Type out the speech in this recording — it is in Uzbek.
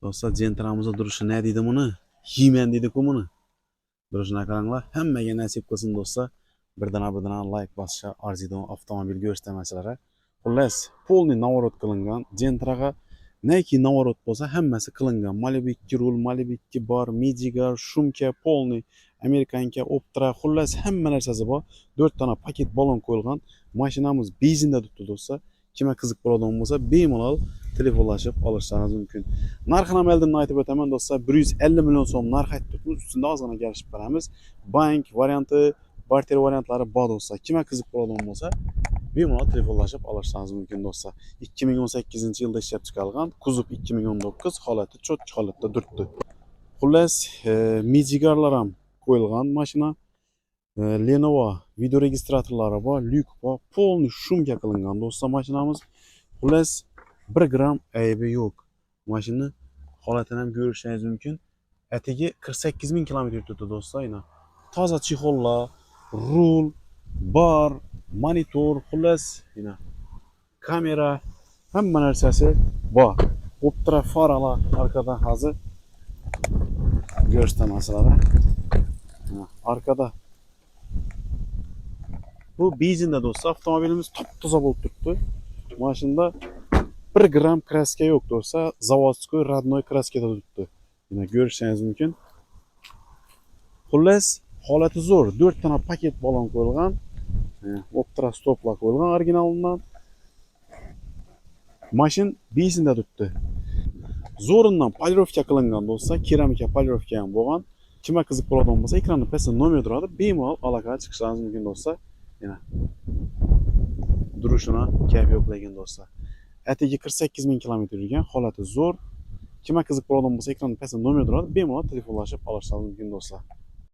Do'stlar, jentramizni durishi ne deydi buni? Himen deydi-ku buni. Durishini qaranglar. Hammaga nasib qilsin do'stlar. Birdan like bosishga arziydi avtomobil ko'rsatmachilar. Xullas, polni navorot qilingan jentraga neki navorot bo'lsa hammasi qilingan. Malibu 2 rul, Malibu 2 bar, midigar, shumka, polni, Amerikanka, Optra, xullas hamma narsasi bor. 4 dona paket balon qo'yilgan. Mashinamiz benzinda turibdi do'stlar. Kimga qiziq bo'ladigan bo'lsa, bemalol telefonlashib olishlaringiz mumkin. Narxini ham oldindan aytib o'taman do'stlar, 150 million so'm narx aytibmiz. Ustida ozgina kelishib beramiz. Bank varianti, barter variantlari bor do'stlar. Kimga qiziq bo'ladigan bo'lsa, bemalol telefonlashib olishlaringiz mumkin do'stlar. 2018-yilda ishlab chiqarilgan, kuzov 2019, holati cho'tki holatda turibdi. Xullas, midigarlar ham qo'yilgan mashina. Lenovo video registratorlari bor, lyuk bor, polni shumga qilingan do'stlar mashinamiz. Xullas, 1 gram aybi yo'q. Mashina holatini ham ko'rishingiz mumkin. Atigi 48 ming kilometr yuribdi do'stlar. Toza chexollar, rul, bar, monitor, xullas, kamera, hamma narsasi bor. Optra faralar orqada hozir ko'rsatmaslar. Arkada bu benzinda do'stlar, avtomobilimiz top-toza bo'lib turibdi. Mashinada 1 gram kraska yo'q do'stlar, zavodskoy, родной kraskada turibdi. Ko'rishingiz mumkin. Xullas, holati zo'r. 4 dona paket balon qo'yilgan. Optra stoplar qo'yilgan originalidan. Mashin benzinda turibdi. Zo'rindan polirovka qilingan do'stlar, keramika polirovka ham bo'lgan. Kimga qiziq bo'ladigan bo'lsa, ekranning pastida nomer turadi, bemalol aloqaga chiqishingiz mumkin do'stlar. Durishini kayf yo'qlagan do'stlar. Atigi 48 ming kilometr yurgan, holati zo'r. Kimga qiziq bo'ladigan bo'lsa, ekranning pastida nomer turadi, bemalol telefonlashib olishingiz mumkin do'stlar.